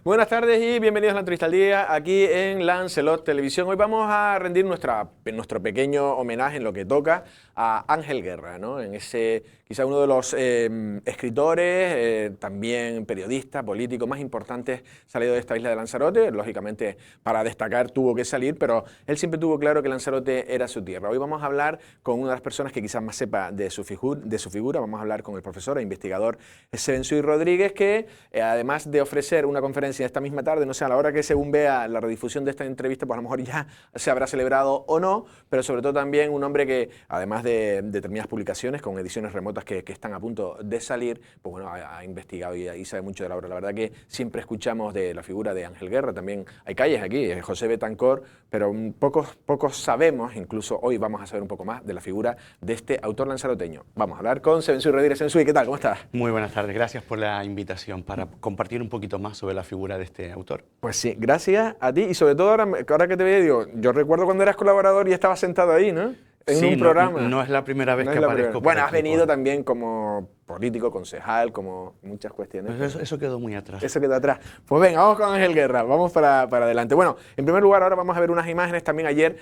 Buenas tardes y bienvenidos a la entrevista al día aquí en Lancelot Televisión. Hoy vamos a rendir nuestro pequeño homenaje en lo que toca a Ángel Guerra, ¿no? En ese, quizá uno de los escritores, también periodista, político más importantes salido de esta isla de Lanzarote. Lógicamente, para destacar tuvo que salir, pero él siempre tuvo claro que Lanzarote era su tierra. Hoy vamos a hablar con una de las personas que quizás más sepa de su figura. Vamos a hablar con el profesor e investigador Sevensui Rodríguez, que además de ofrecer una conferencia esta misma tarde, no sé, a la hora que según vea la redifusión de esta entrevista, pues a lo mejor ya se habrá celebrado o no, pero sobre todo también un hombre que, además de determinadas publicaciones con ediciones remotas que están a punto de salir, pues bueno, ha investigado y sabe mucho de la obra. La verdad que siempre escuchamos de la figura de Ángel Guerra, también hay calles aquí, José Betancor, pero pocos sabemos, incluso hoy vamos a saber un poco más de la figura de este autor lanzaroteño. Vamos a hablar con Sevensui Rodríguez. Sevensui, ¿qué tal? ¿Cómo estás? Muy buenas tardes, gracias por la invitación para compartir un poquito más sobre la figura de este autor. Pues sí, gracias a ti y sobre todo ahora que te veo, digo, yo recuerdo cuando eras colaborador y estabas sentado ahí, ¿no? En un programa. No es la primera vez No que es la aparezco. primera. Bueno, has venido también como político, concejal, como muchas cuestiones. Pues eso quedó muy atrás. Eso quedó atrás. Pues venga, vamos con Ángel Guerra, vamos para adelante. Bueno, en primer lugar, ahora vamos a ver unas imágenes también ayer.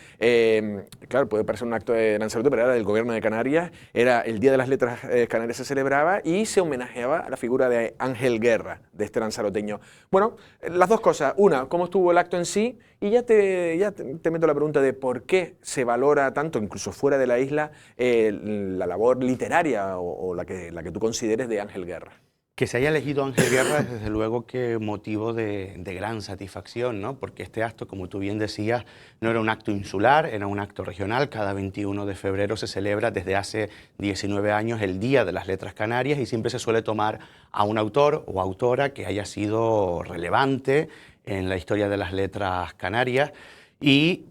Claro, puede parecer un acto de Lanzarote, pero era del gobierno de Canarias. Era el Día de las Letras Canarias, se celebraba y se homenajeaba a la figura de Ángel Guerra, de este lanzaroteño. Bueno, las dos cosas. Una, cómo estuvo el acto en sí, y ya te meto la pregunta de por qué se valora tanto, incluso fuera de la isla, la labor literaria o la que tú consideres de Ángel Guerra. Que se haya elegido Ángel Guerra es desde luego que motivo de gran satisfacción, ¿no? Porque este acto, como tú bien decías, no era un acto insular, era un acto regional. Cada 21 de febrero se celebra desde hace 19 años el Día de las Letras Canarias y siempre se suele tomar a un autor o autora que haya sido relevante en la historia de las letras canarias y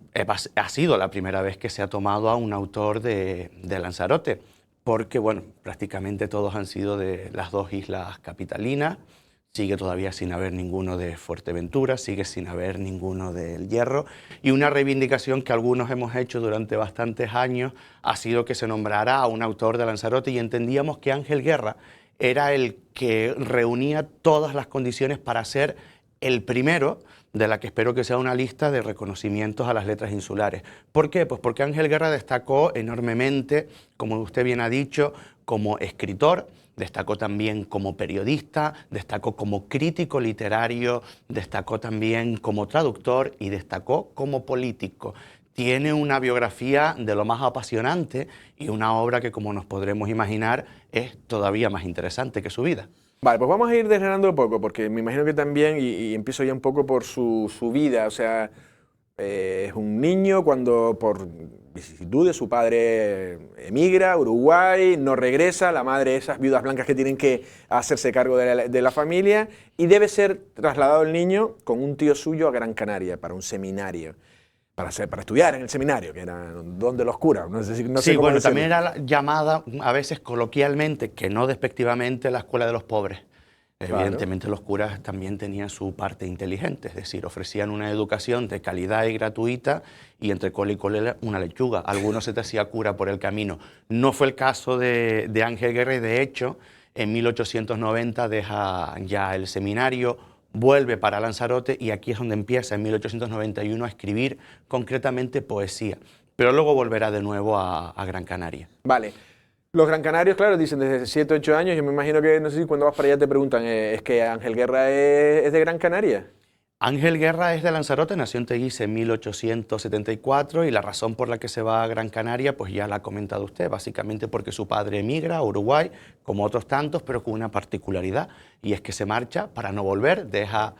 ha sido la primera vez que se ha tomado a un autor de Lanzarote, porque bueno, prácticamente todos han sido de las dos islas capitalinas, sigue todavía sin haber ninguno de Fuerteventura, sigue sin haber ninguno del Hierro, y una reivindicación que algunos hemos hecho durante bastantes años ha sido que se nombrara a un autor de Lanzarote y entendíamos que Ángel Guerra era el que reunía todas las condiciones para ser el primero de la que espero que sea una lista de reconocimientos a las letras insulares. ¿Por qué? Pues porque Ángel Guerra destacó enormemente, como usted bien ha dicho, como escritor, destacó también como periodista, destacó como crítico literario, destacó también como traductor y destacó como político. Tiene una biografía de lo más apasionante y una obra que, como nos podremos imaginar, es todavía más interesante que su vida. Vale, pues vamos a ir desgranando un poco, porque me imagino que también, y empiezo ya un poco por su vida, o sea, es un niño cuando por vicisitudes su padre emigra a Uruguay, no regresa, la madre, esas viudas blancas que tienen que hacerse cargo de la familia, y debe ser trasladado el niño con un tío suyo a Gran Canaria para un seminario. Para estudiar en el seminario, que era donde los curas. No sé sí, cómo bueno, decirlo. también era llamada a veces coloquialmente, que no despectivamente, la escuela de los pobres. Claro. Evidentemente los curas también tenían su parte inteligente, es decir, ofrecían una educación de calidad y gratuita y entre cole y cole una lechuga. Algunos se te hacía cura por el camino. No fue el caso de Ángel Guerra y de hecho en 1890 deja ya el seminario, vuelve para Lanzarote y aquí es donde empieza en 1891 a escribir concretamente poesía, pero luego volverá de nuevo a Gran Canaria. Vale. Los Gran Canarios, claro, dicen desde 7 o 8 años, yo me imagino que, no sé si cuando vas para allá te preguntan, ¿es que Ángel Guerra es de Gran Canaria? Ángel Guerra es de Lanzarote, nació en Teguise en 1874 y la razón por la que se va a Gran Canaria pues ya la ha comentado usted, básicamente porque su padre emigra a Uruguay, como otros tantos, pero con una particularidad y es que se marcha para no volver, deja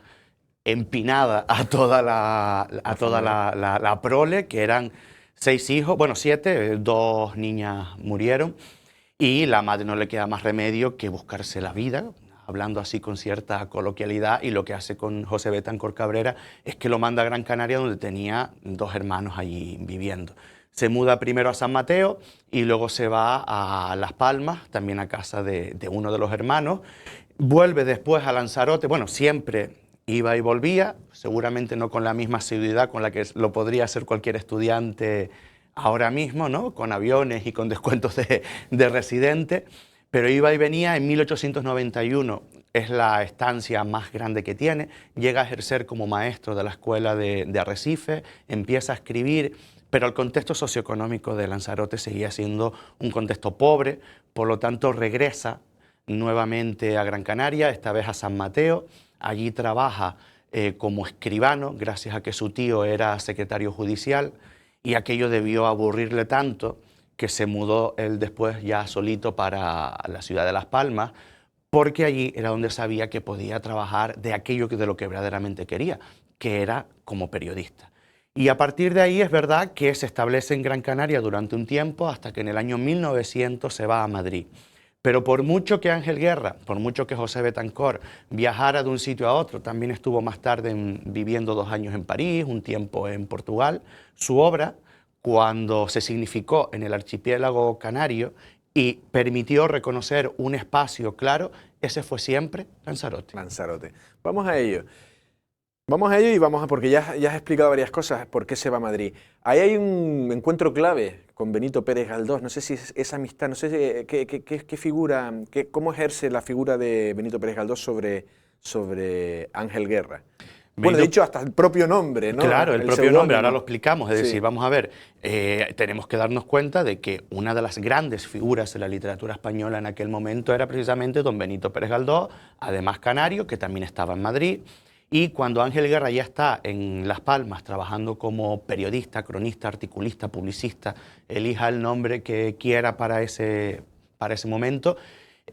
empinada a toda la prole, que eran 6 hijos, bueno 7, 2 niñas murieron y la madre no le queda más remedio que buscarse la vida, hablando así con cierta coloquialidad, y lo que hace con José Betancor Cabrera es que lo manda a Gran Canaria, donde tenía 2 hermanos allí viviendo. Se muda primero a San Mateo y luego se va a Las Palmas, también a casa de uno de los hermanos. Vuelve después a Lanzarote, bueno, siempre iba y volvía, seguramente no con la misma asiduidad con la que lo podría hacer cualquier estudiante ahora mismo, ¿no? Con aviones y con descuentos de residente. pero iba y venía. En 1891 es la estancia más grande que tiene, llega a ejercer como maestro de la escuela de Arrecife, empieza a escribir, pero el contexto socioeconómico de Lanzarote seguía siendo un contexto pobre, por lo tanto regresa nuevamente a Gran Canaria, esta vez a San Mateo. Allí trabaja como escribano, gracias a que su tío era secretario judicial, y aquello debió aburrirle tanto que se mudó él después ya solito para la ciudad de Las Palmas, porque allí era donde sabía que podía trabajar de aquello de lo que verdaderamente quería, que era como periodista. Y a partir de ahí es verdad que se establece en Gran Canaria durante un tiempo, hasta que en el año 1900 se va a Madrid. Pero por mucho que Ángel Guerra, por mucho que José Betancor viajara de un sitio a otro, también estuvo más tarde viviendo 2 años en París, un tiempo en Portugal, su obra, cuando se significó en el archipiélago canario y permitió reconocer un espacio claro, ese fue siempre Lanzarote. Lanzarote. Vamos a ello. Vamos a ello y vamos a, porque ya has explicado varias cosas, por qué se va a Madrid. Ahí hay un encuentro clave con Benito Pérez Galdós, no sé si es esa amistad, no sé si, qué figura, cómo ejerce la figura de Benito Pérez Galdós sobre Ángel Guerra. Bueno, de hecho, hasta el propio nombre, ¿no? Claro, el propio nombre, ahora lo explicamos. Es Sí. decir, vamos a ver, tenemos que darnos cuenta de que una de las grandes figuras de la literatura española en aquel momento era precisamente don Benito Pérez Galdós, además canario, que también estaba en Madrid. Y cuando Ángel Guerra ya está en Las Palmas trabajando como periodista, cronista, articulista, publicista, elija el nombre que quiera para ese momento,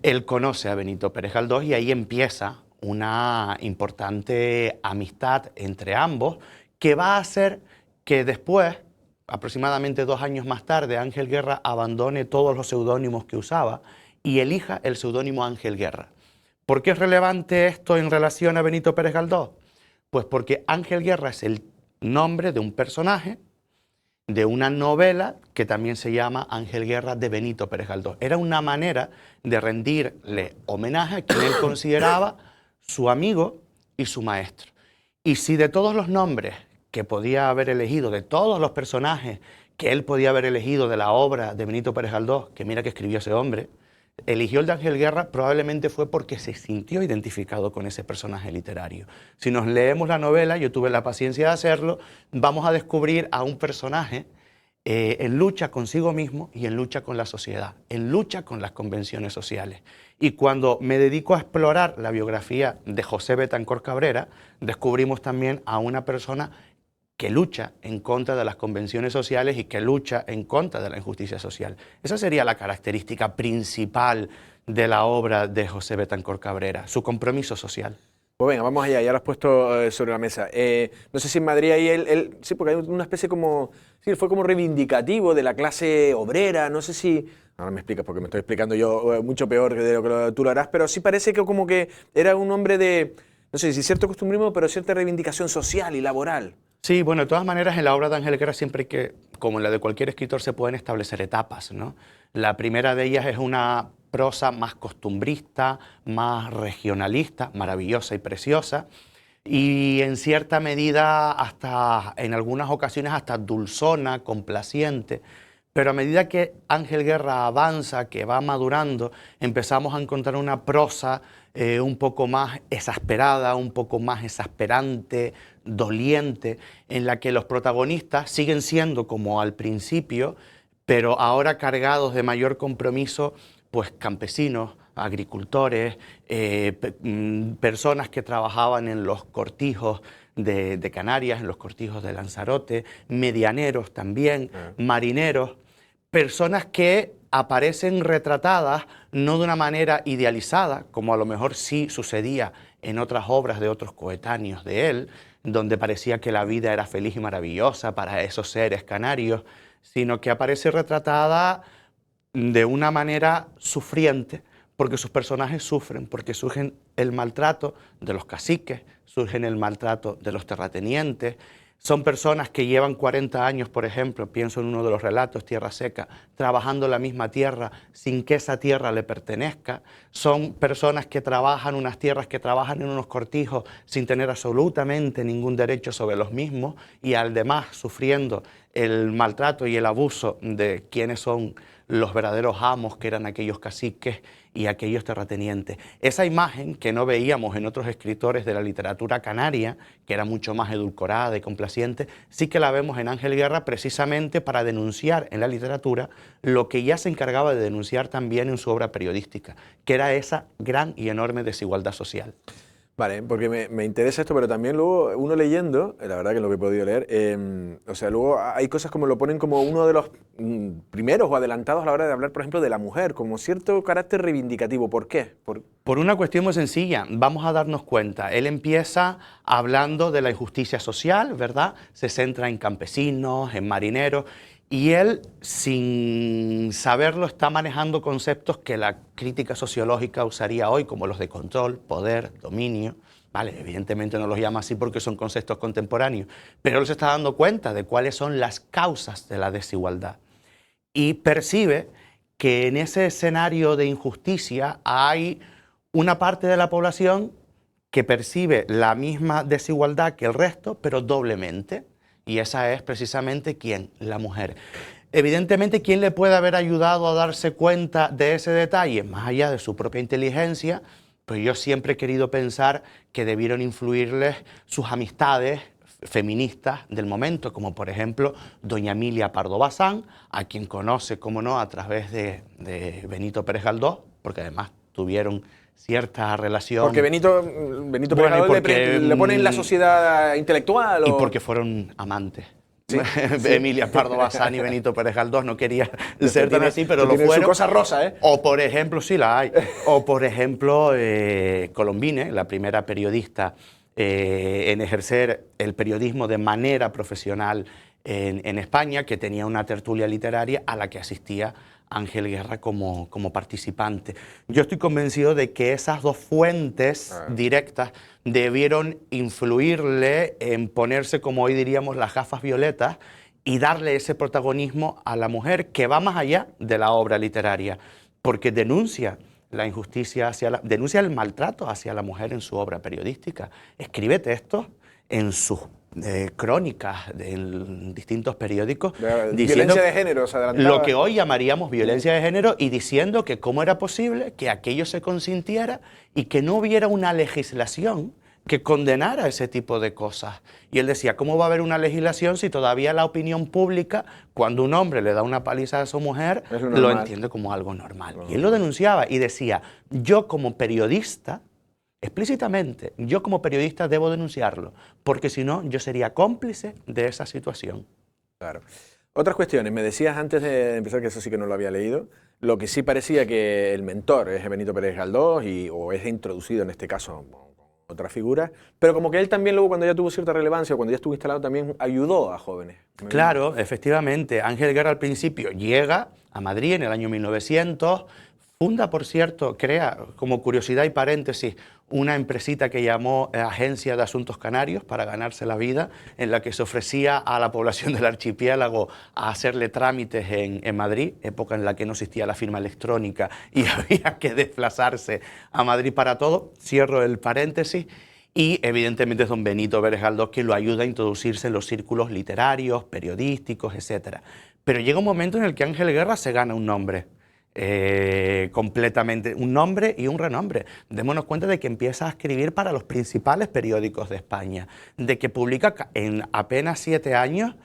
él conoce a Benito Pérez Galdós y ahí empieza una importante amistad entre ambos, que va a hacer que después, aproximadamente 2 años más tarde, Ángel Guerra abandone todos los seudónimos que usaba y elija el seudónimo Ángel Guerra. ¿Por qué es relevante esto en relación a Benito Pérez Galdós? Pues porque Ángel Guerra es el nombre de un personaje de una novela que también se llama Ángel Guerra de Benito Pérez Galdós. Era una manera de rendirle homenaje a quien él consideraba su amigo y su maestro. Y si de todos los nombres que podía haber elegido, de todos los personajes que él podía haber elegido de la obra de Benito Pérez Galdós, que mira que escribió ese hombre, eligió el de Ángel Guerra, probablemente fue porque se sintió identificado con ese personaje literario. Si nos leemos la novela, yo tuve la paciencia de hacerlo, vamos a descubrir a un personaje en lucha consigo mismo y en lucha con la sociedad, en lucha con las convenciones sociales. Y cuando me dedico a explorar la biografía de José Betancor Cabrera, descubrimos también a una persona que lucha en contra de las convenciones sociales y que lucha en contra de la injusticia social. Esa sería la característica principal de la obra de José Betancor Cabrera, su compromiso social. Pues venga, vamos allá, ya lo has puesto sobre la mesa. No sé si en Madrid ahí sí, porque hay una especie como, sí, fue como reivindicativo de la clase obrera, no sé si, ahora me explicas porque me estoy explicando yo mucho peor de lo que tú lo harás, pero sí parece que como que era un hombre de, no sé si cierto costumbrismo, pero cierta reivindicación social y laboral. Sí, bueno, de todas maneras en la obra de Ángel Guerra siempre hay que, como en la de cualquier escritor, se pueden establecer etapas, ¿no? La primera de ellas es una prosa más costumbrista, más regionalista, maravillosa y preciosa, y en cierta medida hasta, en algunas ocasiones hasta dulzona, complaciente. Pero a medida que Ángel Guerra avanza, que va madurando, empezamos a encontrar una prosa un poco más exasperada, un poco más exasperante, doliente, en la que los protagonistas siguen siendo como al principio, pero ahora cargados de mayor compromiso, pues campesinos, agricultores, personas que trabajaban en los cortijos de Canarias, en los cortijos de Lanzarote, medianeros también, marineros, personas que aparecen retratadas no de una manera idealizada, como a lo mejor sí sucedía en otras obras de otros coetáneos de él, donde parecía que la vida era feliz y maravillosa para esos seres canarios, sino que aparece retratada de una manera sufriente, porque sus personajes sufren, porque surgen el maltrato de los caciques, surgen el maltrato de los terratenientes. Son personas que llevan 40 años, por ejemplo, pienso en uno de los relatos, Tierra Seca, trabajando la misma tierra sin que esa tierra le pertenezca. Son personas que trabajan unas tierras, que trabajan en unos cortijos sin tener absolutamente ningún derecho sobre los mismos y además sufriendo el maltrato y el abuso de quienes son los verdaderos amos, que eran aquellos caciques, y aquellos terratenientes. Esa imagen que no veíamos en otros escritores de la literatura canaria, que era mucho más edulcorada y complaciente, sí que la vemos en Ángel Guerra precisamente para denunciar en la literatura lo que ya se encargaba de denunciar también en su obra periodística, que era esa gran y enorme desigualdad social. Vale, porque me interesa esto, pero también luego uno leyendo, la verdad que es lo que he podido leer, o sea, luego hay cosas como lo ponen como uno de los primeros o adelantados a la hora de hablar, por ejemplo, de la mujer, como cierto carácter reivindicativo. ¿Por qué? Por una cuestión muy sencilla, vamos a darnos cuenta. Él empieza hablando de la injusticia social, ¿verdad? Se centra en campesinos, en marineros, y él, sin saberlo, está manejando conceptos que la crítica sociológica usaría hoy, como los de control, poder, dominio. Vale, evidentemente no los llama así porque son conceptos contemporáneos, pero él se está dando cuenta de cuáles son las causas de la desigualdad. Y percibe que en ese escenario de injusticia hay una parte de la población que percibe la misma desigualdad que el resto, pero doblemente. Y esa es precisamente ¿quién? La mujer. Evidentemente, ¿quién le puede haber ayudado a darse cuenta de ese detalle? Más allá de su propia inteligencia, pues yo siempre he querido pensar que debieron influirles sus amistades feministas del momento, como por ejemplo doña Emilia Pardo Bazán, a quien conoce, cómo no, a través de Benito Pérez Galdós, porque además tuvieron cierta relación. Porque Benito Pérez Galdós le pone en la sociedad intelectual. Y porque fueron amantes. Sí, sí. Emilia Pardo Bazán y Benito Pérez Galdós no quería ser tan así, pero lo tienen fueron. Su cosa rosa, ¿eh? O por ejemplo, sí la hay. O por ejemplo, Colombine, la primera periodista en ejercer el periodismo de manera profesional en España, que tenía una tertulia literaria a la que asistía Ángel Guerra como participante. Yo estoy convencido de que esas dos fuentes directas debieron influirle en ponerse, como hoy diríamos, las gafas violetas y darle ese protagonismo a la mujer que va más allá de la obra literaria, porque denuncia la injusticia denuncia el maltrato hacia la mujer en su obra periodística. Escribe textos en sus crónicas en distintos periódicos. Violencia de género, se adelantaba. Lo que hoy llamaríamos violencia de género, y diciendo que cómo era posible que aquello se consintiera y que no hubiera una legislación que condenara ese tipo de cosas. Y él decía, ¿cómo va a haber una legislación si todavía la opinión pública, cuando un hombre le da una paliza a su mujer, lo entiende como algo normal? Y él lo denunciaba y decía, yo como periodista, explícitamente, yo como periodista debo denunciarlo, porque si no, yo sería cómplice de esa situación. Claro. Otras cuestiones, me decías antes de empezar, que eso sí que no lo había leído, lo que sí parecía que el mentor es Benito Pérez Galdós, o es introducido en este caso otra figura, pero como que él también luego, cuando ya tuvo cierta relevancia, o cuando ya estuvo instalado, también ayudó a jóvenes. Claro, efectivamente. Ángel Guerra al principio llega a Madrid en el año 1900, funda, por cierto, crea, como curiosidad y paréntesis, una empresita que llamó Agencia de Asuntos Canarios para ganarse la vida, en la que se ofrecía a la población del archipiélago a hacerle trámites en Madrid, época en la que no existía la firma electrónica y había que desplazarse a Madrid para todo. Cierro el paréntesis. Y evidentemente es don Benito Pérez Galdós quien lo ayuda a introducirse en los círculos literarios, periodísticos, etc. Pero llega un momento en el que Ángel Guerra se gana un nombre. Completamente, un nombre y un renombre. Démonos cuenta de que empieza a escribir para los principales periódicos de España, de que publica en apenas 7 años,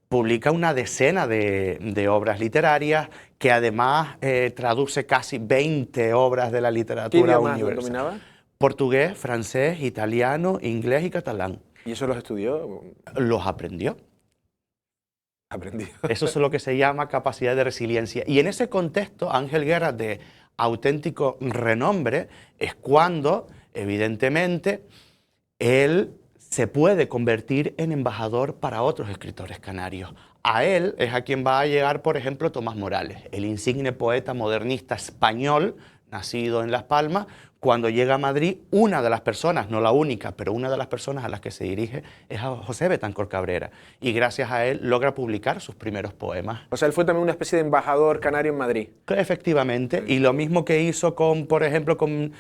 publica una decena de obras literarias, que además traduce casi 20 obras de la literatura universal. ¿Dominaba? Portugués, francés, italiano, inglés y catalán. ¿Y eso los estudió? Los aprendió. Aprendió. Eso es lo que se llama capacidad de resiliencia. Y en ese contexto, Ángel Guerra, de auténtico renombre, es cuando, evidentemente, él se puede convertir en embajador para otros escritores canarios. A él es a quien va a llegar, por ejemplo, Tomás Morales, el insigne poeta modernista español, nacido en Las Palmas. Cuando llega a Madrid, una de las personas, no la única, pero una de las personas a las que se dirige es a José Betancor Cabrera. Y gracias a él logra publicar sus primeros poemas. O sea, él fue también una especie de embajador canario en Madrid. Efectivamente. Y lo mismo que hizo por ejemplo, con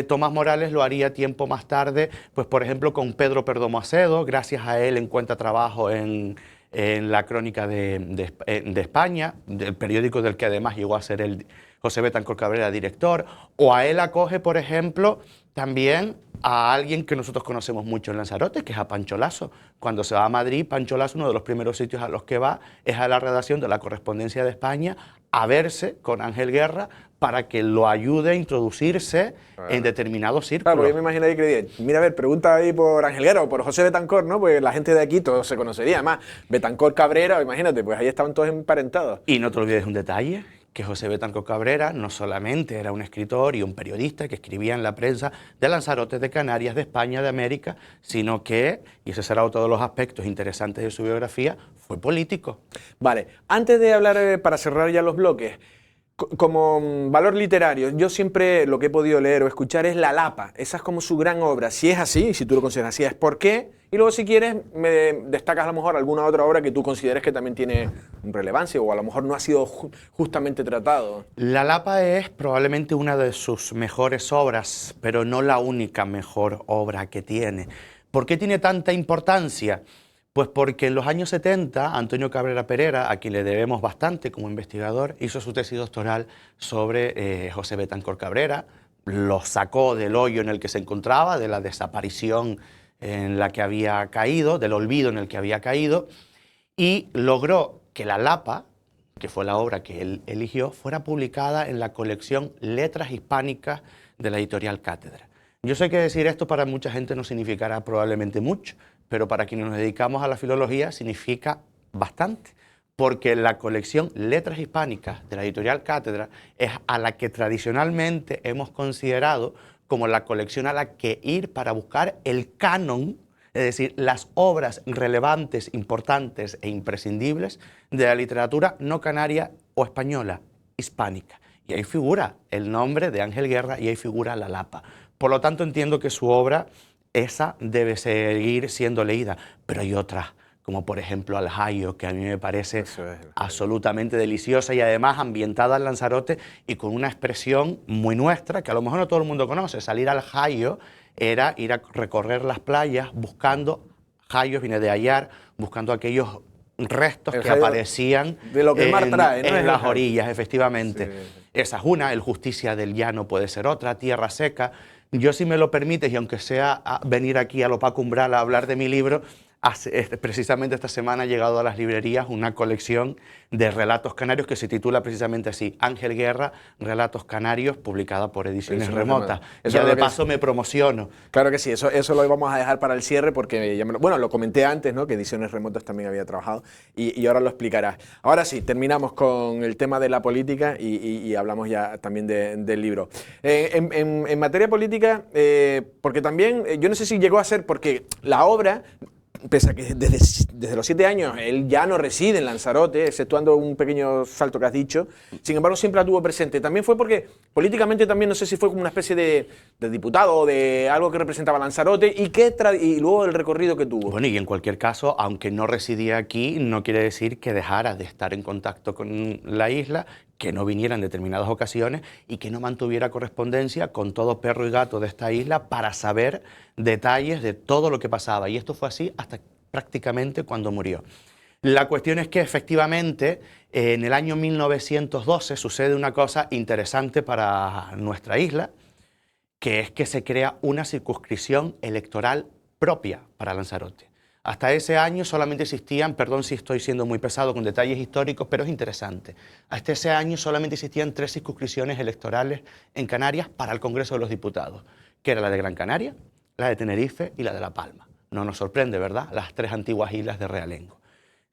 Tomás Morales, lo haría tiempo más tarde, pues por ejemplo con Pedro Perdomo Acedo. Gracias a él encuentra trabajo en la Crónica de España, del periódico del que además llegó a ser el José Betancor Cabrera, director, o a él acoge, por ejemplo, también a alguien que nosotros conocemos mucho en Lanzarote, que es a Pancho Lasso. Cuando se va a Madrid, Pancho Lasso, uno de los primeros sitios a los que va es a la redacción de la Correspondencia de España a verse con Ángel Guerra para que lo ayude a introducirse en determinados círculos. Claro, porque yo me imagino ahí que mira, a ver, pregunta ahí por Ángel Guerra o por José Betancor, ¿no? Pues la gente de aquí todos se conocería. Además, Betancor Cabrera, imagínate, pues ahí estaban todos emparentados. Y no te olvides un detalle, que José Betancor Cabrera no solamente era un escritor y un periodista que escribía en la prensa de Lanzarote, de Canarias, de España, de América, sino que, y ese será otro de los aspectos interesantes de su biografía, fue político. Vale, antes de hablar, para cerrar ya los bloques, como valor literario, yo siempre lo que he podido leer o escuchar es La Lapa. Esa es como su gran obra. Si es así, si tú lo consideras así, es por qué. Y luego, si quieres, me destacas a lo mejor alguna otra obra que tú consideres que también tiene relevancia o a lo mejor no ha sido justamente tratado. La Lapa es probablemente una de sus mejores obras, pero no la única mejor obra que tiene. ¿Por qué tiene tanta importancia? Pues porque en los años 70, Antonio Cabrera Perera, a quien le debemos bastante como investigador, hizo su tesis doctoral sobre José Betancor Cabrera, lo sacó del hoyo en el que se encontraba, de la desaparición en la que había caído, del olvido en el que había caído, y logró que La Lapa, que fue la obra que él eligió, fuera publicada en la colección Letras Hispánicas de la editorial Cátedra. Yo sé que decir esto para mucha gente no significará probablemente mucho, pero para quienes nos dedicamos a la filología significa bastante, porque la colección Letras Hispánicas de la editorial Cátedra es a la que tradicionalmente hemos considerado como la colección a la que ir para buscar el canon, es decir, las obras relevantes, importantes e imprescindibles de la literatura no canaria o española, hispánica. Y ahí figura el nombre de Ángel Guerra y ahí figura La Lapa. Por lo tanto, entiendo que su obra, esa, debe seguir siendo leída. Pero hay otras, como por ejemplo Al Jayo, que a mí me parece absolutamente deliciosa y además ambientada en Lanzarote y con una expresión muy nuestra, que a lo mejor no todo el mundo conoce. Salir al Jayo era ir a recorrer las playas buscando, Jayo viene de hallar, buscando aquellos restos que aparecían de lo que el mar trae, ¿no? en las orillas, efectivamente. Sí. Esa es una, El Justicia del Llano puede ser otra, Tierra Seca. Yo, si me lo permites, y aunque sea a venir aquí a Lopaco Umbral a hablar de mi libro, precisamente esta semana ha llegado a las librerías una colección de relatos canarios que se titula precisamente así, Ángel Guerra, Relatos Canarios, publicada por Ediciones Remotas. Ya de paso me promociono. Claro que sí, eso lo vamos a dejar para el cierre porque, ya bueno, lo comenté antes, ¿no? Que Ediciones Remotas también había trabajado y ahora lo explicarás. Ahora sí, terminamos con el tema de la política y hablamos ya también del libro. En materia política, porque también, yo no sé si llegó a ser porque la obra, pese a que desde los 7 años él ya no reside en Lanzarote, exceptuando un pequeño salto que has dicho, sin embargo siempre la tuvo presente. También fue porque políticamente también no sé si fue como una especie de diputado o de algo que representaba Lanzarote y luego el recorrido que tuvo. Bueno, y en cualquier caso, aunque no residía aquí, no quiere decir que dejara de estar en contacto con la isla, que no viniera en determinadas ocasiones y que no mantuviera correspondencia con todo perro y gato de esta isla para saber detalles de todo lo que pasaba. Y esto fue así hasta prácticamente cuando murió. La cuestión es que efectivamente en el año 1912 sucede una cosa interesante para nuestra isla, que es que se crea una circunscripción electoral propia para Lanzarote. Hasta ese año solamente existían, perdón si estoy siendo muy pesado con detalles históricos, pero es interesante. Hasta ese año solamente existían 3 circunscripciones electorales en Canarias para el Congreso de los Diputados, que era la de Gran Canaria, la de Tenerife y la de La Palma. No nos sorprende, ¿verdad? Las 3 antiguas islas de Realengo.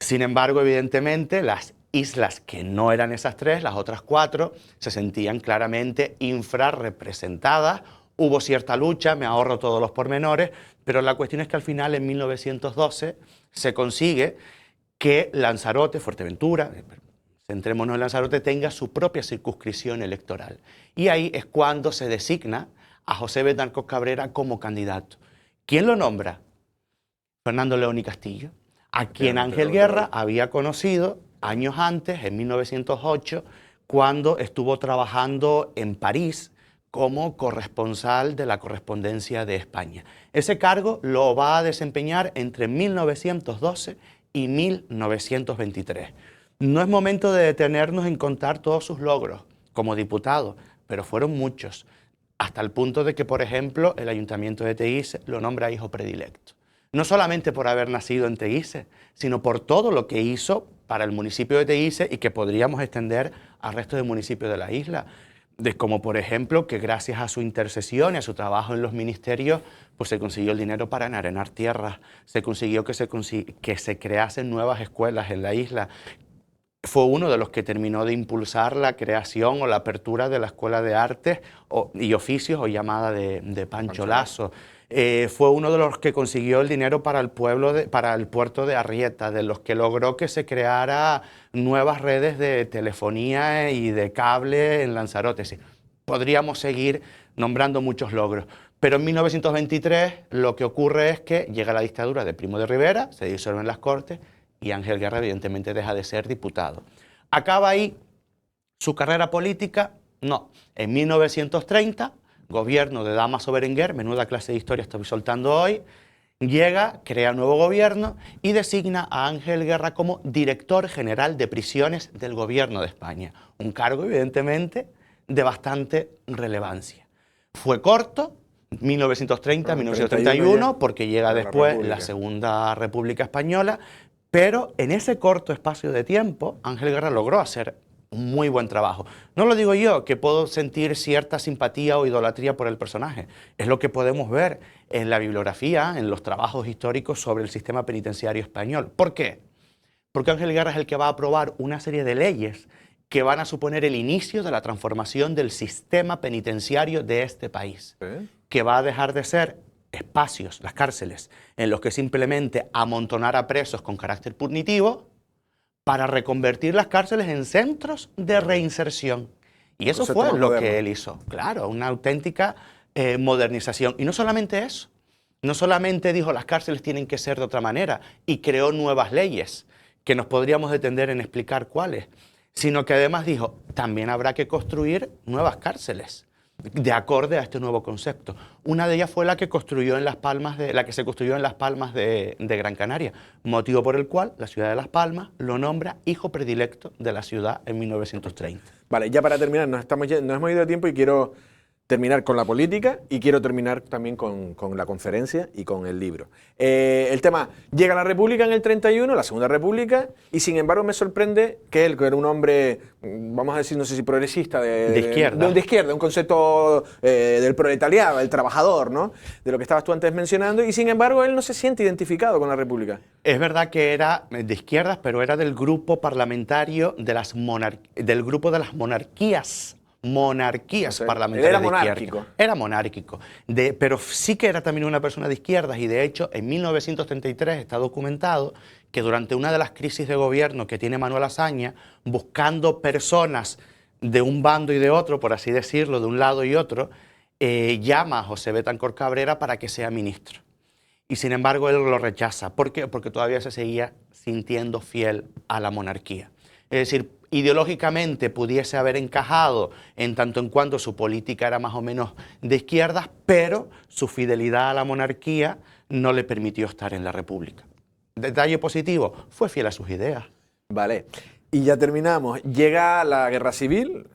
Sin embargo, evidentemente, las islas que no eran esas 3, las otras 4, se sentían claramente infrarrepresentadas. Hubo cierta lucha, me ahorro todos los pormenores, pero la cuestión es que al final, en 1912, se consigue que Lanzarote, Fuerteventura, centrémonos en Lanzarote, tenga su propia circunscripción electoral. Y ahí es cuando se designa a José Betancor Cabrera como candidato. ¿Quién lo nombra? Fernando León y Castillo, a quien Ángel Guerra había conocido años antes, en 1908, cuando estuvo trabajando en París como corresponsal de la Correspondencia de España. Ese cargo lo va a desempeñar entre 1912 y 1923. No es momento de detenernos en contar todos sus logros. como diputado, pero fueron muchos, hasta el punto de que, por ejemplo, el Ayuntamiento de Teguise lo nombra hijo predilecto. No solamente por haber nacido en Teguise, sino por todo lo que hizo para el municipio de Teguise y que podríamos extender al resto de municipios de la isla. Como por ejemplo que gracias a su intercesión y a su trabajo en los ministerios, pues se consiguió el dinero para enarenar tierras, se consiguió que se creasen nuevas escuelas en la isla. Fue uno de los que terminó de impulsar la creación o la apertura de la Escuela de Artes y Oficios, o llamada de Pancho Lasso. Fue uno de los que consiguió el dinero para el puerto de Arrieta, de los que logró que se creara nuevas redes de telefonía y de cable en Lanzarote. Sí, podríamos seguir nombrando muchos logros. Pero en 1923 lo que ocurre es que llega la dictadura de Primo de Rivera, se disuelven las Cortes y Ángel Guerra evidentemente deja de ser diputado. ¿Acaba ahí su carrera política? No. En 1930, gobierno de Dámaso Berenguer, menuda clase de historia estoy soltando hoy, llega, crea nuevo gobierno y designa a Ángel Guerra como director general de prisiones del gobierno de España. Un cargo evidentemente de bastante relevancia. Fue corto, 1930-1931, porque llega después la Segunda República Española, pero en ese corto espacio de tiempo, Ángel Guerra logró hacer un muy buen trabajo. No lo digo yo, que puedo sentir cierta simpatía o idolatría por el personaje. Es lo que podemos ver en la bibliografía, en los trabajos históricos sobre el sistema penitenciario español. ¿Por qué? Porque Ángel Guerra es el que va a aprobar una serie de leyes que van a suponer el inicio de la transformación del sistema penitenciario de este país, que va a dejar de ser espacios, las cárceles, en los que simplemente amontonar a presos con carácter punitivo, para reconvertir las cárceles en centros de reinserción. Y eso fue lo que él hizo. Claro, una auténtica modernización. Y no solamente eso, no solamente dijo las cárceles tienen que ser de otra manera y creó nuevas leyes, que nos podríamos detener en explicar cuáles, sino que además dijo, también habrá que construir nuevas cárceles de acorde a este nuevo concepto. Una de ellas fue la que construyó en Las Palmas se construyó en Las Palmas de Gran Canaria, motivo por el cual la ciudad de Las Palmas lo nombra hijo predilecto de la ciudad en 1930. Vale, ya para terminar, nos hemos ido de tiempo y quiero terminar con la política y quiero terminar también con la conferencia y con el libro. El tema, llega la República en el 31, la Segunda República, y sin embargo me sorprende que él, que era un hombre, vamos a decir, no sé si progresista, de izquierda, un concepto del proletariado, del trabajador, ¿no? De lo que estabas tú antes mencionando, y sin embargo él no se siente identificado con la República. Es verdad que era de izquierdas, pero era del grupo parlamentario del grupo de las monarquías parlamentarias. Era monárquico. Era monárquico, pero sí que era también una persona de izquierdas y de hecho en 1933 está documentado que durante una de las crisis de gobierno que tiene Manuel Azaña, buscando personas de un bando y de otro, por así decirlo, de un lado y otro, llama a José Betancor Cabrera para que sea ministro. Y sin embargo él lo rechaza. ¿Por qué? Porque todavía se seguía sintiendo fiel a la monarquía. Es decir, ideológicamente pudiese haber encajado en tanto en cuanto su política era más o menos de izquierdas, pero su fidelidad a la monarquía no le permitió estar en la República. Detalle positivo, fue fiel a sus ideas. Vale. Y ya terminamos. Llega la Guerra Civil,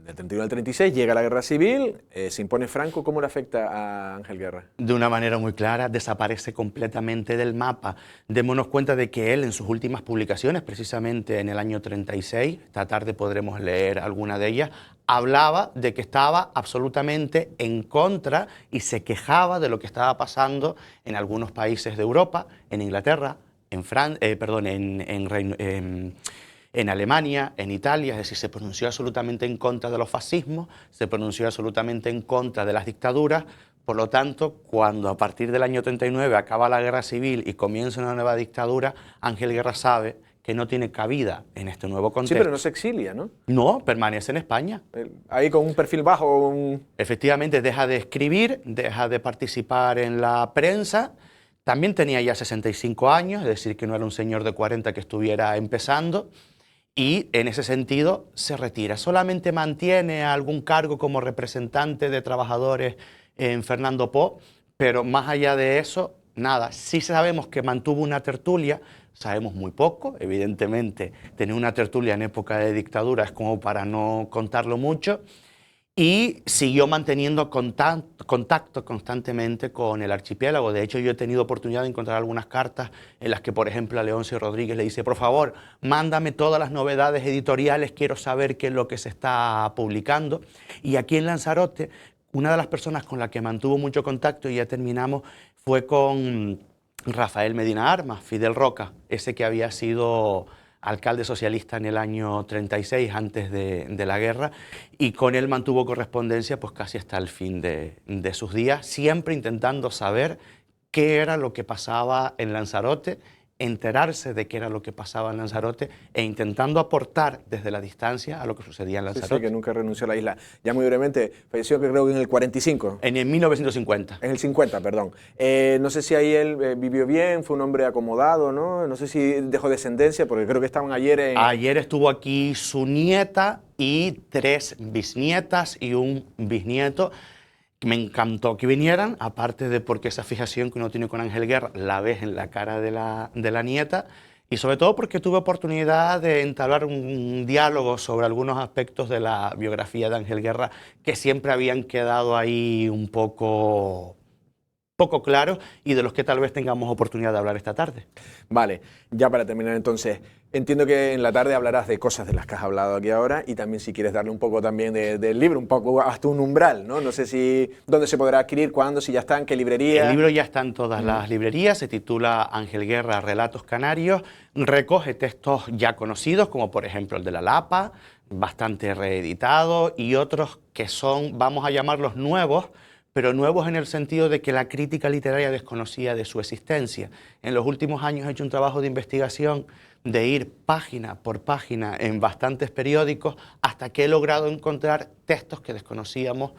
del 31 al 36, llega la Guerra Civil, se impone Franco. ¿Cómo le afecta a Ángel Guerra? De una manera muy clara, desaparece completamente del mapa. Démonos cuenta de que él en sus últimas publicaciones, precisamente en el año 36, esta tarde podremos leer alguna de ellas, hablaba de que estaba absolutamente en contra y se quejaba de lo que estaba pasando en algunos países de Europa, en Inglaterra, en Alemania, en Italia. Es decir, se pronunció absolutamente en contra de los fascismos, se pronunció absolutamente en contra de las dictaduras. Por lo tanto, cuando a partir del año 39 acaba la Guerra Civil y comienza una nueva dictadura, Ángel Guerra sabe que no tiene cabida en este nuevo contexto. Sí, pero no se exilia, ¿no? No, permanece en España. Ahí con un perfil bajo. Efectivamente, deja de escribir, deja de participar en la prensa. También tenía ya 65 años, es decir, que no era un señor de 40 que estuviera empezando. Y en ese sentido se retira. Solamente mantiene algún cargo como representante de trabajadores en Fernando Poo, pero más allá de eso, nada. Sí sabemos que mantuvo una tertulia sabemos muy poco. Evidentemente, tener una tertulia en época de dictadura es como para no contarlo mucho. Y siguió manteniendo contacto constantemente con el archipiélago. De hecho, yo he tenido oportunidad de encontrar algunas cartas en las que, por ejemplo, a Leoncio Rodríguez le dice: por favor, mándame todas las novedades editoriales, quiero saber qué es lo que se está publicando. Y aquí en Lanzarote, una de las personas con la que mantuvo mucho contacto, y ya terminamos, fue con Rafael Medina Armas, Fidel Roca, ese que había sido alcalde socialista en el año 36, antes de la guerra, y con él mantuvo correspondencia pues casi hasta el fin de sus días, siempre intentando saber qué era lo que pasaba en Lanzarote, enterarse de qué era lo que pasaba en Lanzarote e intentando aportar desde la distancia a lo que sucedía en Lanzarote. Sí, que nunca renunció a la isla. Ya muy brevemente, falleció creo que en el 45. En el 1950. En el 50, perdón. No sé si ahí él vivió bien, fue un hombre acomodado, ¿no? No sé si dejó descendencia, porque creo que estaban ayer en... Ayer estuvo aquí su nieta y 3 bisnietas y un bisnieto. Me encantó que vinieran, aparte de porque esa fijación que uno tiene con Ángel Guerra la ves en la cara de la nieta, y sobre todo porque tuve oportunidad de entablar un diálogo sobre algunos aspectos de la biografía de Ángel Guerra que siempre habían quedado ahí un poco claros y de los que tal vez tengamos oportunidad de hablar esta tarde. Vale, ya para terminar entonces, entiendo que en la tarde hablarás de cosas de las que has hablado aquí ahora y también si quieres darle un poco también del libro, un poco hasta un umbral, ¿no? No sé si dónde se podrá adquirir, cuándo, si ya está, en qué librería. El libro ya está en todas las librerías, se titula Ángel Guerra, Relatos Canarios, recoge textos ya conocidos como por ejemplo el de La Lapa, bastante reeditado, y otros que son, vamos a llamarlos nuevos, pero nuevos en el sentido de que la crítica literaria desconocía de su existencia. En los últimos años he hecho un trabajo de investigación de ir página por página en bastantes periódicos hasta que he logrado encontrar textos que desconocíamos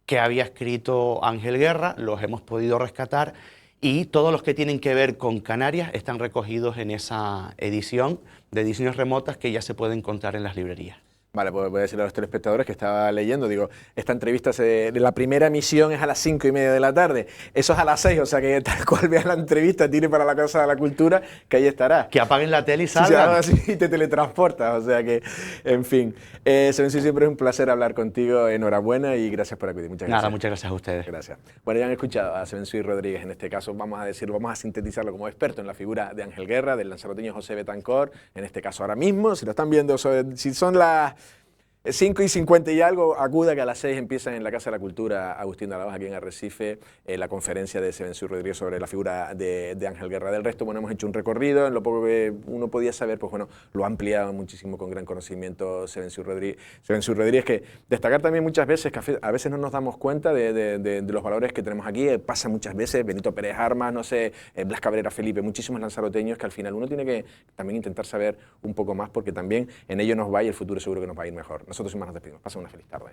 que había escrito Ángel Guerra, los hemos podido rescatar y todos los que tienen que ver con Canarias están recogidos en esa edición de Ediciones Remotas que ya se puede encontrar en las librerías. Vale, pues voy a decirle a los telespectadores que estaba leyendo, digo, esta entrevista de la primera emisión es a las 5:30 de la tarde, eso es a las 6, o sea que tal cual veas la entrevista, tire para la Casa de la Cultura, que ahí estará. Que apaguen la tele y salgan. Sí, así te teletransportas, o sea que, en fin. Sevencio, siempre es un placer hablar contigo, enhorabuena y gracias por acudir. Muchas gracias. Nada, muchas gracias a ustedes. Gracias. Bueno, ya han escuchado a Sevencio Rodríguez, en este caso vamos a decirlo, vamos a sintetizarlo como experto en la figura de Ángel Guerra, del lanzaroteño José Betancor, en este caso ahora mismo, si lo están viendo, si son las 5:50 y algo, acuda que a las 6 empiezan en la Casa de la Cultura Agustín de la Baja, aquí en Arrecife, la conferencia de Sevencio Rodríguez sobre la figura de Ángel Guerra. Del resto, bueno, hemos hecho un recorrido, en lo poco que uno podía saber, pues bueno, lo ha ampliado muchísimo con gran conocimiento Sevencio Rodríguez, que destacar también muchas veces, que a veces no nos damos cuenta de los valores que tenemos aquí, pasa muchas veces, Benito Pérez Armas, no sé, Blas Cabrera Felipe, muchísimos lanzaroteños que al final uno tiene que también intentar saber un poco más, porque también en ello nos va y el futuro seguro que nos va a ir mejor. Nosotros sin más nos despedimos. Pasen una feliz tarde.